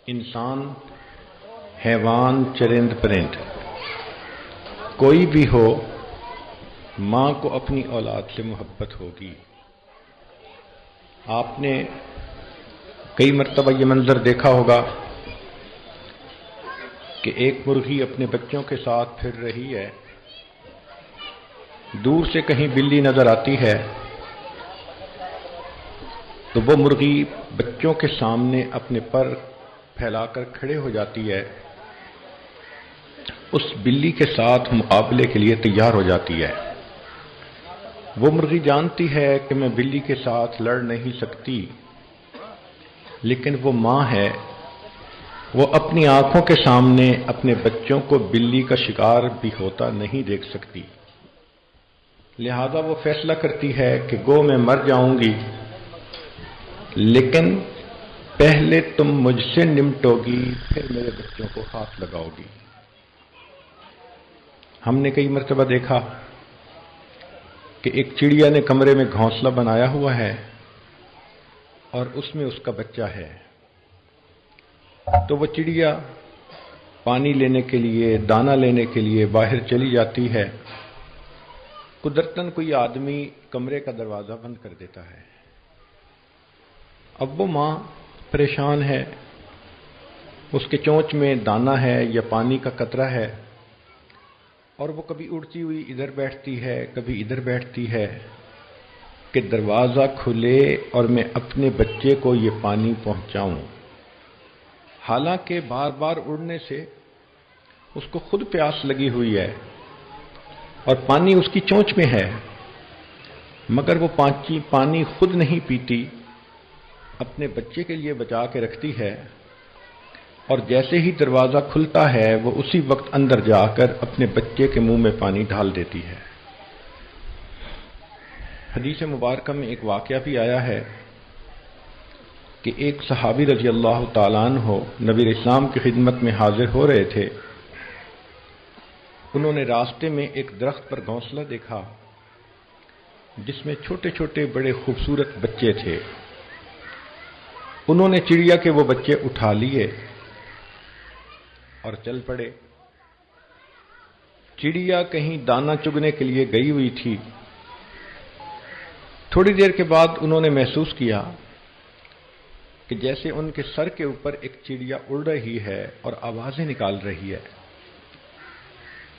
انسان، حیوان، چرند پرند کوئی بھی ہو، ماں کو اپنی اولاد سے محبت ہوگی۔ آپ نے کئی مرتبہ یہ منظر دیکھا ہوگا کہ ایک مرغی اپنے بچوں کے ساتھ پھر رہی ہے، دور سے کہیں بلی نظر آتی ہے تو وہ مرغی بچوں کے سامنے اپنے پر پھیلا کر کھڑے ہو جاتی ہے، اس بلی کے ساتھ مقابلے کے لیے تیار ہو جاتی ہے۔ وہ مرغی جانتی ہے کہ میں بلی کے ساتھ لڑ نہیں سکتی، لیکن وہ ماں ہے، وہ اپنی آنکھوں کے سامنے اپنے بچوں کو بلی کا شکار بھی ہوتا نہیں دیکھ سکتی، لہذا وہ فیصلہ کرتی ہے کہ گو میں مر جاؤں گی، لیکن پہلے تم مجھ سے نمٹو گی، پھر میرے بچوں کو ہاتھ لگاؤ گی۔ ہم نے کئی مرتبہ دیکھا کہ ایک چڑیا نے کمرے میں گھونسلہ بنایا ہوا ہے اور اس میں اس کا بچہ ہے، تو وہ چڑیا پانی لینے کے لیے، دانہ لینے کے لیے باہر چلی جاتی ہے، قدرتاً کوئی آدمی کمرے کا دروازہ بند کر دیتا ہے۔ اب وہ ماں پریشان ہے، اس کے چونچ میں دانہ ہے یا پانی کا قطرہ ہے، اور وہ کبھی اڑتی ہوئی ادھر بیٹھتی ہے، کبھی ادھر بیٹھتی ہے کہ دروازہ کھلے اور میں اپنے بچے کو یہ پانی پہنچاؤں۔ حالانکہ بار بار اڑنے سے اس کو خود پیاس لگی ہوئی ہے اور پانی اس کی چونچ میں ہے، مگر وہ پانی خود نہیں پیتی، اپنے بچے کے لیے بچا کے رکھتی ہے، اور جیسے ہی دروازہ کھلتا ہے وہ اسی وقت اندر جا کر اپنے بچے کے منہ میں پانی ڈال دیتی ہے۔ حدیث مبارکہ میں ایک واقعہ بھی آیا ہے کہ ایک صحابی رضی اللہ تعالیٰ عنہ نبی اسلام کی خدمت میں حاضر ہو رہے تھے۔ انہوں نے راستے میں ایک درخت پر گھونسلہ دیکھا جس میں چھوٹے چھوٹے بڑے خوبصورت بچے تھے۔ انہوں نے چڑیا کے وہ بچے اٹھا لیے اور چل پڑے۔ چڑیا کہیں دانہ چگنے کے لیے گئی ہوئی تھی۔ تھوڑی دیر کے بعد انہوں نے محسوس کیا کہ جیسے ان کے سر کے اوپر ایک چڑیا اڑ رہی ہے اور آوازیں نکال رہی ہے۔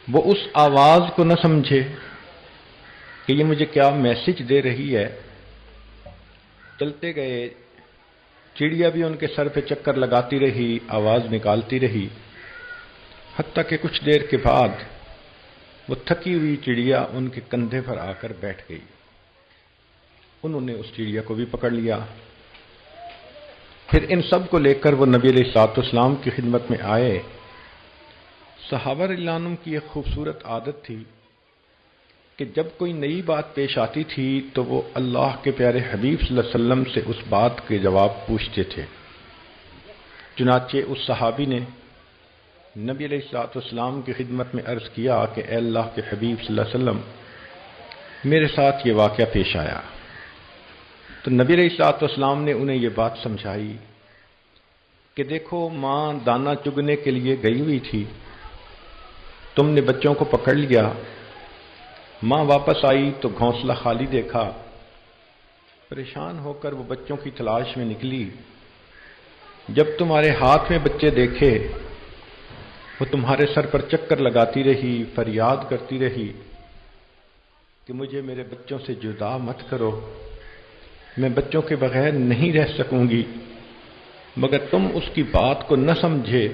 وہ اس آواز کو نہ سمجھے کہ یہ مجھے کیا میسج دے رہی ہے، چلتے گئے، چڑیا بھی ان کے سر پہ چکر لگاتی رہی، آواز نکالتی رہی، حتیٰ کہ کچھ دیر کے بعد وہ تھکی ہوئی چڑیا ان کے کندھے پر آ کر بیٹھ گئی۔ انہوں نے اس چڑیا کو بھی پکڑ لیا۔ پھر ان سب کو لے کر وہ نبی علیہ الصلوۃ والسلام کی خدمت میں آئے۔ صحابہ رضی اللہ عنہم کی ایک خوبصورت عادت تھی کہ جب کوئی نئی بات پیش آتی تھی تو وہ اللہ کے پیارے حبیب صلی اللہ علیہ وسلم سے اس بات کے جواب پوچھتے تھے۔ چنانچہ اس صحابی نے نبی علیہ الصلوۃ والسلام کی خدمت میں عرض کیا کہ اے اللہ کے حبیب صلی اللہ علیہ وسلم، میرے ساتھ یہ واقعہ پیش آیا۔ تو نبی علیہ الصلوۃ والسلام نے انہیں یہ بات سمجھائی کہ دیکھو، ماں دانہ چگنے کے لیے گئی ہوئی تھی، تم نے بچوں کو پکڑ لیا، ماں واپس آئی تو گھونسلہ خالی دیکھا، پریشان ہو کر وہ بچوں کی تلاش میں نکلی، جب تمہارے ہاتھ میں بچے دیکھے وہ تمہارے سر پر چکر لگاتی رہی، فریاد کرتی رہی کہ مجھے میرے بچوں سے جدا مت کرو، میں بچوں کے بغیر نہیں رہ سکوں گی، مگر تم اس کی بات کو نہ سمجھے۔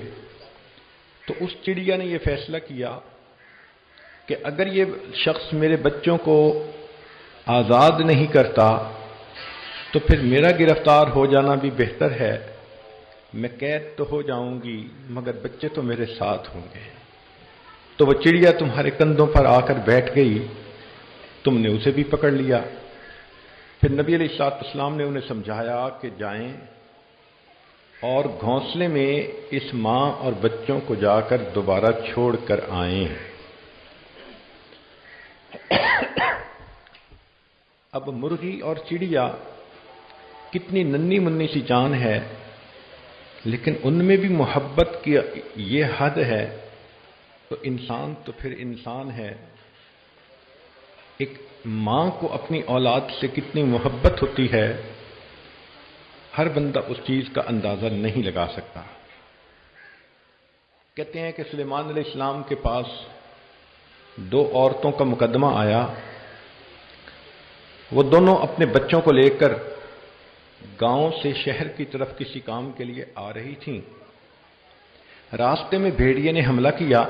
تو اس چڑیا نے یہ فیصلہ کیا کہ اگر یہ شخص میرے بچوں کو آزاد نہیں کرتا تو پھر میرا گرفتار ہو جانا بھی بہتر ہے، میں قید تو ہو جاؤں گی مگر بچے تو میرے ساتھ ہوں گے۔ تو وہ چڑیا تمہارے کندھوں پر آ کر بیٹھ گئی، تم نے اسے بھی پکڑ لیا۔ پھر نبی علیہ الصلوۃ والسلام نے انہیں سمجھایا کہ جائیں اور گھونسلے میں اس ماں اور بچوں کو جا کر دوبارہ چھوڑ کر آئیں۔ اب مرغی اور چڑیا کتنی ننھی منی سی جان ہے لیکن ان میں بھی محبت کی یہ حد ہے تو انسان تو پھر انسان ہے. ایک ماں کو اپنی اولاد سے کتنی محبت ہوتی ہے ہر بندہ اس چیز کا اندازہ نہیں لگا سکتا. کہتے ہیں کہ سلیمان علیہ السلام کے پاس 2 عورتوں کا مقدمہ آیا. وہ دونوں اپنے بچوں کو لے کر گاؤں سے شہر کی طرف کسی کام کے لیے آ رہی تھیں. راستے میں بھیڑیے نے حملہ کیا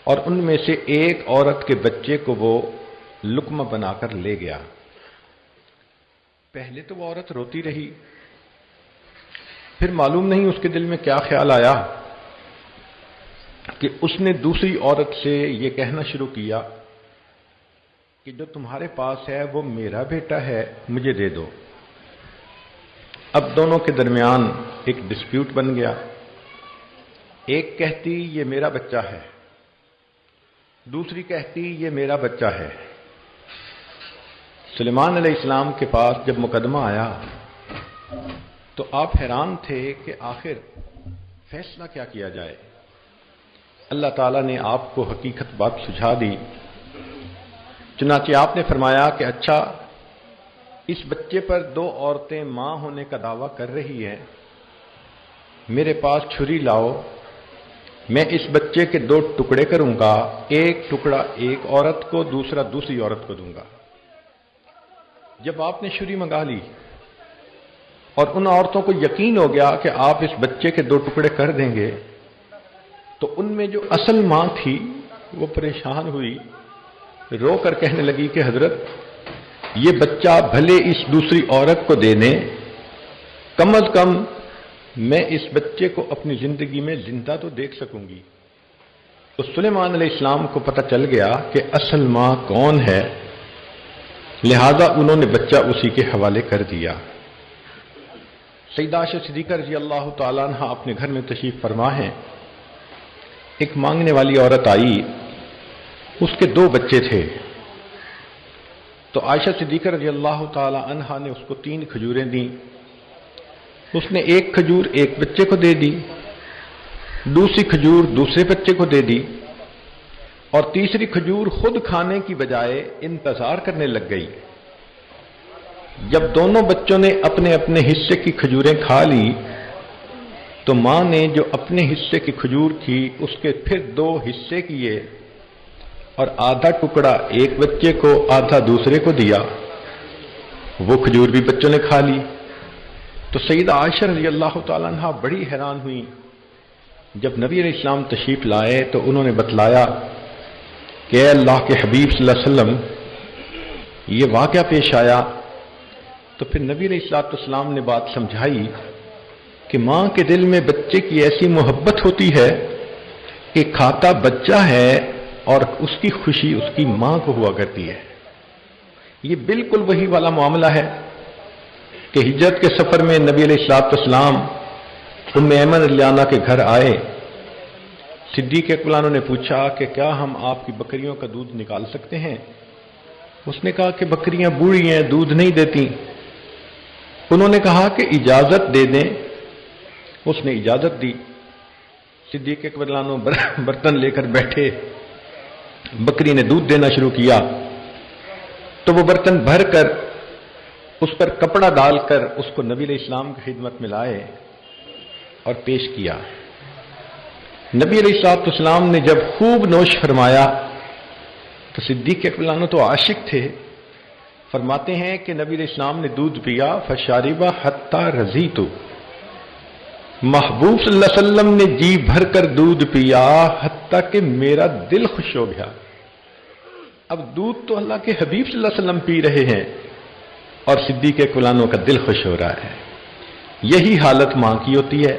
اور ان میں سے ایک عورت کے بچے کو وہ لقمہ بنا کر لے گیا. پہلے تو وہ عورت روتی رہی، پھر معلوم نہیں اس کے دل میں کیا خیال آیا کہ اس نے دوسری عورت سے یہ کہنا شروع کیا کہ جو تمہارے پاس ہے وہ میرا بیٹا ہے، مجھے دے دو. اب دونوں کے درمیان ایک ڈسپیوٹ بن گیا. ایک کہتی یہ میرا بچہ ہے، دوسری کہتی یہ میرا بچہ ہے. سلیمان علیہ السلام کے پاس جب مقدمہ آیا تو آپ حیران تھے کہ آخر فیصلہ کیا کیا جائے. اللہ تعالیٰ نے آپ کو حقیقت بات سجھا دی. چنانچہ آپ نے فرمایا کہ اچھا، اس بچے پر 2 عورتیں ماں ہونے کا دعویٰ کر رہی ہیں، میرے پاس چھری لاؤ، میں اس بچے کے 2 ٹکڑے کروں گا، ایک ٹکڑا ایک عورت کو، دوسرا دوسری عورت کو دوں گا. جب آپ نے چھری منگا لی اور ان عورتوں کو یقین ہو گیا کہ آپ اس بچے کے 2 ٹکڑے کر دیں گے، تو ان میں جو اصل ماں تھی وہ پریشان ہوئی، رو کر کہنے لگی کہ حضرت یہ بچہ بھلے اس دوسری عورت کو دے دیں، کم از کم میں اس بچے کو اپنی زندگی میں زندہ تو دیکھ سکوں گی. تو سلیمان علیہ السلام کو پتہ چل گیا کہ اصل ماں کون ہے، لہذا انہوں نے بچہ اسی کے حوالے کر دیا. سیدہ عائشہ صدیقہ رضی اللہ تعالیٰ عنہ اپنے گھر میں تشریف فرما ہیں. ایک مانگنے والی عورت آئی، اس کے 2 بچے تھے. تو عائشہ صدیقہ رضی اللہ تعالی عنہا نے اس کو 3 کھجوریں دیں. اس نے 1 کھجور ایک بچے کو دے دی، دوسری کھجور دوسرے بچے کو دے دی، اور تیسری کھجور خود کھانے کی بجائے انتظار کرنے لگ گئی. جب دونوں بچوں نے اپنے اپنے حصے کی کھجوریں کھا لی تو ماں نے جو اپنے حصے کی کھجور تھی اس کے پھر 2 حصے کیے اور آدھا ٹکڑا ایک بچے کو آدھا دوسرے کو دیا. وہ کھجور بھی بچوں نے کھا لی. تو سیدہ عائشہ رضی اللہ تعالیٰ عنہ بڑی حیران ہوئی. جب نبی علیہ السلام تشریف لائے تو انہوں نے بتلایا کہ اے اللہ کے حبیب صلی اللہ علیہ وسلم یہ واقعہ پیش آیا. تو پھر نبی علیہ السلام نے بات سمجھائی کہ ماں کے دل میں بچے کی ایسی محبت ہوتی ہے کہ کھاتا بچہ ہے اور اس کی خوشی اس کی ماں کو ہوا کرتی ہے. یہ بالکل وہی والا معاملہ ہے کہ ہجرت کے سفر میں نبی علیہ السلام ام ایمن رضی اللہ عنہا کے گھر آئے. صدیق اکبر عنہ نے پوچھا کہ کیا ہم آپ کی بکریوں کا دودھ نکال سکتے ہیں؟ اس نے کہا کہ بکریاں بوڑھی ہیں، دودھ نہیں دیتی. انہوں نے کہا کہ اجازت دے دیں. اس نے اجازت دی. صدیق اکبر عنہ برتن لے کر بیٹھے، بکری نے دودھ دینا شروع کیا تو وہ برتن بھر کر اس پر کپڑا ڈال کر اس کو نبی علیہ السلام کی خدمت میں لائے اور پیش کیا. نبی علیہ السلام نے جب خوب نوش فرمایا تو صدیق اکبر عنہ تو عاشق تھے. فرماتے ہیں کہ نبی علیہ السلام نے دودھ پیا، فشاربہ حتی رضیت. محبوب صلی اللہ علیہ وسلم نے جی بھر کر دودھ پیا حتیٰ کہ میرا دل خوش ہو گیا. اب دودھ تو اللہ کے حبیب صلی اللہ علیہ وسلم پی رہے ہیں اور صدیق اکبر عنہ کا دل خوش ہو رہا ہے. یہی حالت ماں کی ہوتی ہے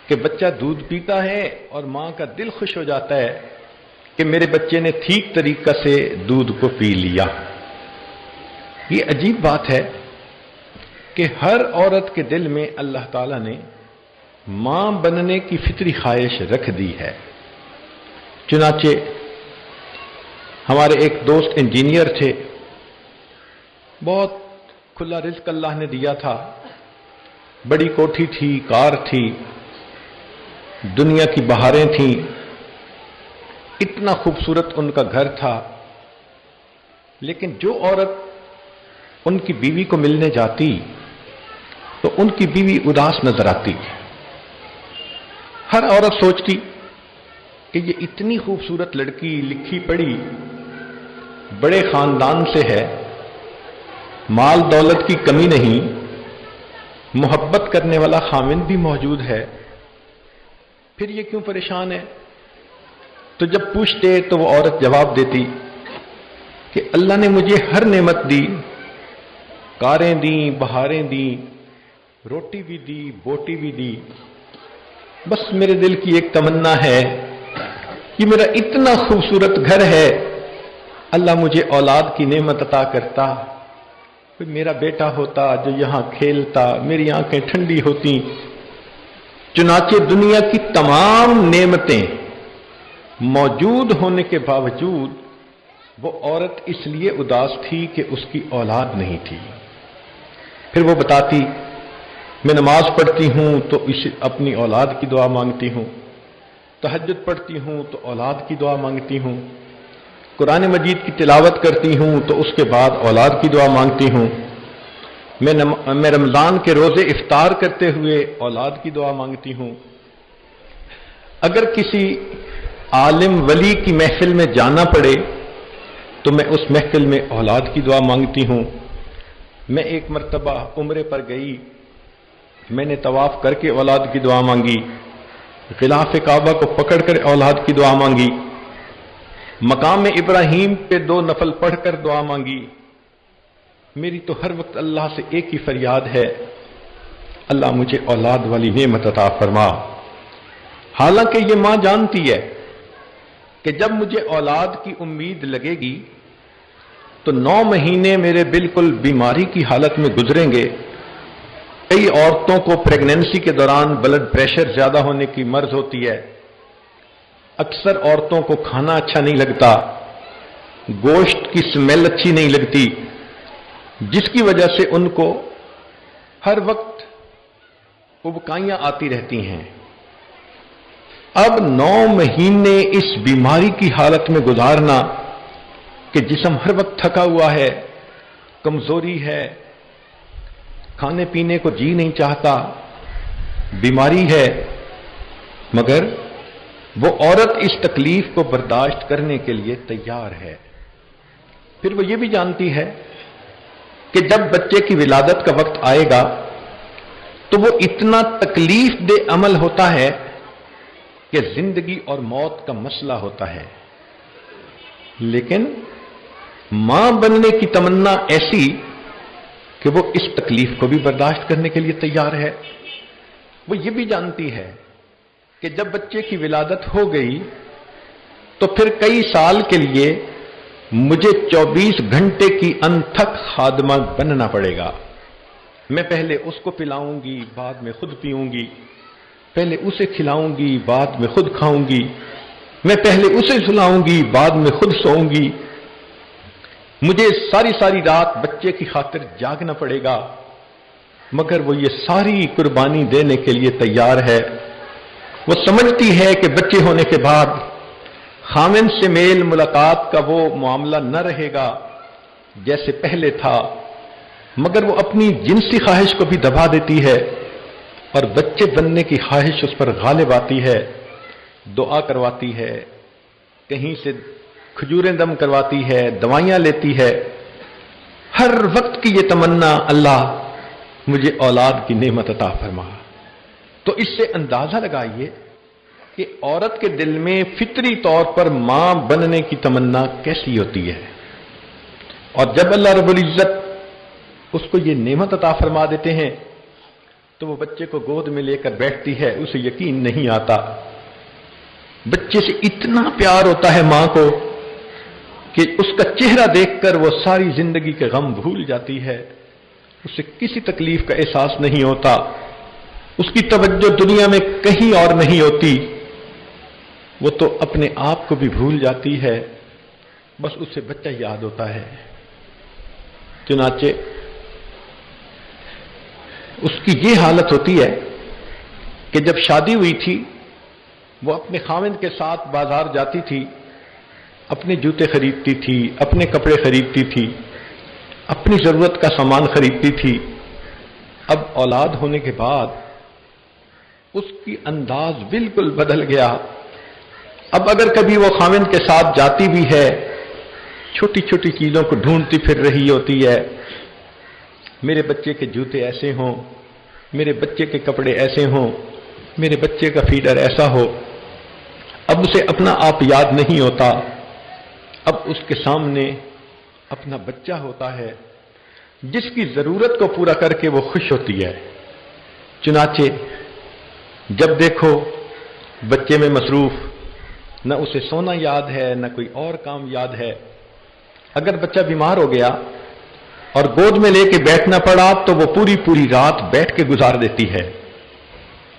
کہ بچہ دودھ پیتا ہے اور ماں کا دل خوش ہو جاتا ہے کہ میرے بچے نے ٹھیک طریقہ سے دودھ کو پی لیا. یہ عجیب بات ہے کہ ہر عورت کے دل میں اللہ تعالیٰ نے ماں بننے کی فطری خواہش رکھ دی ہے. چنانچہ ہمارے ایک دوست انجینئر تھے، بہت کھلا رزق اللہ نے دیا تھا. بڑی کوٹھی تھی، کار تھی، دنیا کی بہاریں تھیں، اتنا خوبصورت ان کا گھر تھا، لیکن جو عورت ان کی بیوی کو ملنے جاتی تو ان کی بیوی اداس نظر آتی۔ ہر عورت سوچتی کہ یہ اتنی خوبصورت لڑکی، لکھی پڑھی، بڑے خاندان سے ہے، مال دولت کی کمی نہیں، محبت کرنے والا خاوند بھی موجود ہے، پھر یہ کیوں پریشان ہے؟ تو جب پوچھتے تو وہ عورت جواب دیتی کہ اللہ نے مجھے ہر نعمت دی، کاریں دیں، بہاریں دیں، روٹی بھی دی، بوٹی بھی دی، بس میرے دل کی ایک تمنا ہے کہ میرا اتنا خوبصورت گھر ہے، اللہ مجھے اولاد کی نعمت عطا کرتا، کوئی میرا بیٹا ہوتا جو یہاں کھیلتا، میری آنکھیں ٹھنڈی ہوتی۔ چنانچہ دنیا کی تمام نعمتیں موجود ہونے کے باوجود وہ عورت اس لیے اداس تھی کہ اس کی اولاد نہیں تھی۔ پھر وہ بتاتی میں نماز پڑھتی ہوں تو اپنی اولاد کی دعا مانگتی ہوں، تہجد پڑھتی ہوں تو اولاد کی دعا مانگتی ہوں، قرآن مجید کی تلاوت کرتی ہوں تو اس کے بعد اولاد کی دعا مانگتی ہوں، میں رمضان کے روزے افطار کرتے ہوئے اولاد کی دعا مانگتی ہوں، اگر کسی عالم ولی کی محفل میں جانا پڑے تو میں اس محفل میں اولاد کی دعا مانگتی ہوں۔ میں ایک مرتبہ عمرے پر گئی، میں نے طواف کر کے اولاد کی دعا مانگی، غلاف کعبہ کو پکڑ کر اولاد کی دعا مانگی، مقام ابراہیم پہ 2 نفل پڑھ کر دعا مانگی۔ میری تو ہر وقت اللہ سے ایک ہی فریاد ہے، اللہ مجھے اولاد والی نعمت عطا فرما۔ حالانکہ یہ ماں جانتی ہے کہ جب مجھے اولاد کی امید لگے گی تو 9 مہینے میرے بالکل بیماری کی حالت میں گزریں گے۔ کئی عورتوں کو پریگنینسی کے دوران بلڈ پریشر زیادہ ہونے کی مرض ہوتی ہے، اکثر عورتوں کو کھانا اچھا نہیں لگتا، گوشت کی سمیل اچھی نہیں لگتی، جس کی وجہ سے ان کو ہر وقت ابکائیاں آتی رہتی ہیں۔ اب 9 مہینے اس بیماری کی حالت میں گزارنا کہ جسم ہر وقت تھکا ہوا ہے، کمزوری ہے، کھانے پینے کو جی نہیں چاہتا، بیماری ہے، مگر وہ عورت اس تکلیف کو برداشت کرنے کے لیے تیار ہے۔ پھر وہ یہ بھی جانتی ہے کہ جب بچے کی ولادت کا وقت آئے گا تو وہ اتنا تکلیف دہ عمل ہوتا ہے کہ زندگی اور موت کا مسئلہ ہوتا ہے، لیکن ماں بننے کی تمنا ایسی کہ وہ اس تکلیف کو بھی برداشت کرنے کے لیے تیار ہے۔ وہ یہ بھی جانتی ہے کہ جب بچے کی ولادت ہو گئی تو پھر کئی سال کے لیے مجھے 24 گھنٹے کی انتھک خادمہ بننا پڑے گا۔ میں پہلے اس کو پلاؤں گی، بعد میں خود پیوں گی، پہلے اسے کھلاؤں گی، بعد میں خود کھاؤں گی، میں پہلے اسے سلاؤں گی، بعد میں خود سوؤں گی، مجھے ساری رات بچے کی خاطر جاگنا پڑے گا، مگر وہ یہ ساری قربانی دینے کے لیے تیار ہے۔ وہ سمجھتی ہے کہ بچے ہونے کے بعد خاوند سے میل ملاقات کا وہ معاملہ نہ رہے گا جیسے پہلے تھا، مگر وہ اپنی جنسی خواہش کو بھی دبا دیتی ہے اور بچے بننے کی خواہش اس پر غالب آتی ہے، دعا کرواتی ہے، کہیں سے کھجوریں دم کرواتی ہے، دوائیاں لیتی ہے، ہر وقت کی یہ تمنا اللہ مجھے اولاد کی نعمت عطا فرما۔ تو اس سے اندازہ لگائیے کہ عورت کے دل میں فطری طور پر ماں بننے کی تمنا کیسی ہوتی ہے، اور جب اللہ رب العزت اس کو یہ نعمت عطا فرما دیتے ہیں تو وہ بچے کو گود میں لے کر بیٹھتی ہے، اسے یقین نہیں آتا، بچے سے اتنا پیار ہوتا ہے ماں کو کہ اس کا چہرہ دیکھ کر وہ ساری زندگی کے غم بھول جاتی ہے، اسے کسی تکلیف کا احساس نہیں ہوتا، اس کی توجہ دنیا میں کہیں اور نہیں ہوتی، وہ تو اپنے آپ کو بھی بھول جاتی ہے، بس اسے بچہ یاد ہوتا ہے۔ چنانچہ اس کی یہ حالت ہوتی ہے کہ جب شادی ہوئی تھی وہ اپنے خاوند کے ساتھ بازار جاتی تھی، اپنے جوتے خریدتی تھی، اپنے کپڑے خریدتی تھی، اپنی ضرورت کا سامان خریدتی تھی۔ اب اولاد ہونے کے بعد اس کی انداز بالکل بدل گیا۔ اب اگر کبھی وہ خاوند کے ساتھ جاتی بھی ہے، چھوٹی چھوٹی چیزوں کو ڈھونڈتی پھر رہی ہوتی ہے، میرے بچے کے جوتے ایسے ہوں، میرے بچے کے کپڑے ایسے ہوں، میرے بچے کا فیڈر ایسا ہو۔ اب اسے اپنا آپ یاد نہیں ہوتا، اب اس کے سامنے اپنا بچہ ہوتا ہے جس کی ضرورت کو پورا کر کے وہ خوش ہوتی ہے۔ چنانچہ جب دیکھو بچے میں مصروف، نہ اسے سونا یاد ہے نہ کوئی اور کام یاد ہے۔ اگر بچہ بیمار ہو گیا اور گود میں لے کے بیٹھنا پڑا تو وہ پوری پوری رات بیٹھ کے گزار دیتی ہے،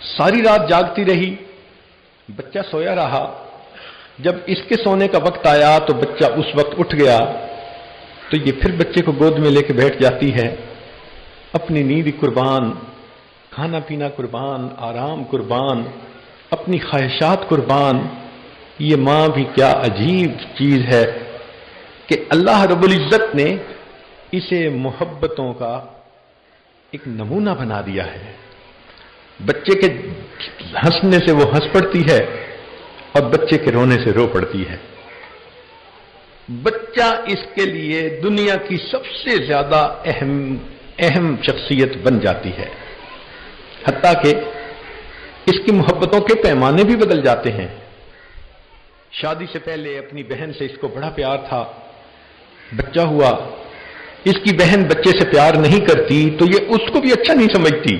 ساری رات جاگتی رہی، بچہ سویا رہا۔ جب اس کے سونے کا وقت آیا تو بچہ اس وقت اٹھ گیا تو یہ پھر بچے کو گود میں لے کے بیٹھ جاتی ہے، اپنی نیند قربان، کھانا پینا قربان، آرام قربان، اپنی خواہشات قربان۔ یہ ماں بھی کیا عجیب چیز ہے کہ اللہ رب العزت نے اسے محبتوں کا ایک نمونہ بنا دیا ہے۔ بچے کے ہنسنے سے وہ ہنس پڑتی ہے اور بچے کے رونے سے رو پڑتی ہے۔ بچہ اس کے لیے دنیا کی سب سے زیادہ اہم شخصیت بن جاتی ہے، حتیٰ کہ اس کی محبتوں کے پیمانے بھی بدل جاتے ہیں۔ شادی سے پہلے اپنی بہن سے اس کو بڑا پیار تھا، بچہ ہوا، اس کی بہن بچے سے پیار نہیں کرتی تو یہ اس کو بھی اچھا نہیں سمجھتی۔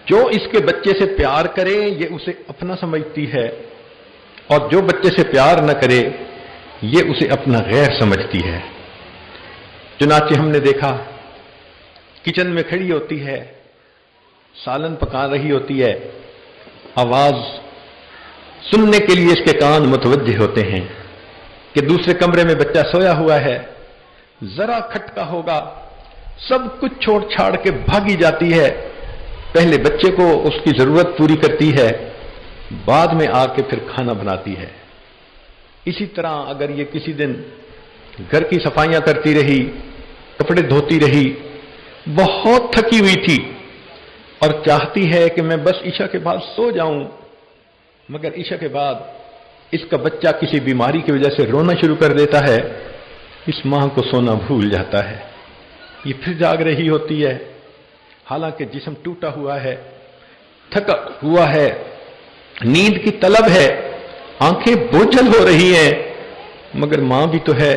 جو اس کے بچے سے پیار کرے یہ اسے اپنا سمجھتی ہے، اور جو بچے سے پیار نہ کرے یہ اسے اپنا غیر سمجھتی ہے۔ چنانچہ ہم نے دیکھا کچن میں کھڑی ہوتی ہے، سالن پکا رہی ہوتی ہے، آواز سننے کے لیے اس کے کان متوجہ ہوتے ہیں کہ دوسرے کمرے میں بچہ سویا ہوا ہے، ذرا کھٹکا ہوگا سب کچھ چھوڑ چھاڑ کے بھاگی جاتی ہے، پہلے بچے کو اس کی ضرورت پوری کرتی ہے، بعد میں آ کے پھر کھانا بناتی ہے۔ اسی طرح اگر یہ کسی دن گھر کی صفائیاں کرتی رہی، کپڑے دھوتی رہی، بہت تھکی ہوئی تھی اور چاہتی ہے کہ میں بس عشاء کے بعد سو جاؤں، مگر عشاء کے بعد اس کا بچہ کسی بیماری کی وجہ سے رونا شروع کر دیتا ہے، اس ماں کو سونا بھول جاتا ہے، یہ پھر جاگ رہی ہوتی ہے، حالانکہ جسم ٹوٹا ہوا ہے، تھکا ہوا ہے، نیند کی طلب ہے، آنکھیں بوجھل ہو رہی ہیں، مگر ماں بھی تو ہے۔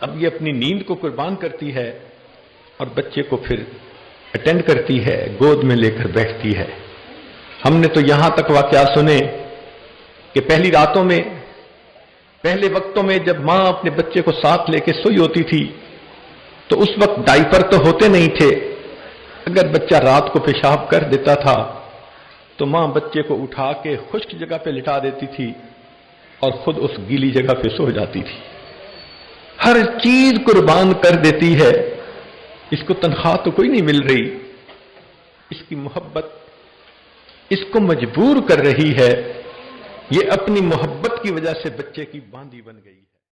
اب یہ اپنی نیند کو قربان کرتی ہے اور بچے کو پھر اٹینڈ کرتی ہے، گود میں لے کر بیٹھتی ہے۔ ہم نے تو یہاں تک واقعات سنے کہ پہلی راتوں میں، پہلے وقتوں میں جب ماں اپنے بچے کو ساتھ لے کے سوئی ہوتی تھی تو اس وقت ڈائپر تو ہوتے نہیں تھے، اگر بچہ رات کو پیشاب کر دیتا تھا تو ماں بچے کو اٹھا کے خشک جگہ پہ لٹا دیتی تھی اور خود اس گیلی جگہ پہ سو جاتی تھی۔ ہر چیز قربان کر دیتی ہے، اس کو تنخواہ تو کوئی نہیں مل رہی، اس کی محبت اس کو مجبور کر رہی ہے، یہ اپنی محبت کی وجہ سے بچے کی باندھی بن گئی۔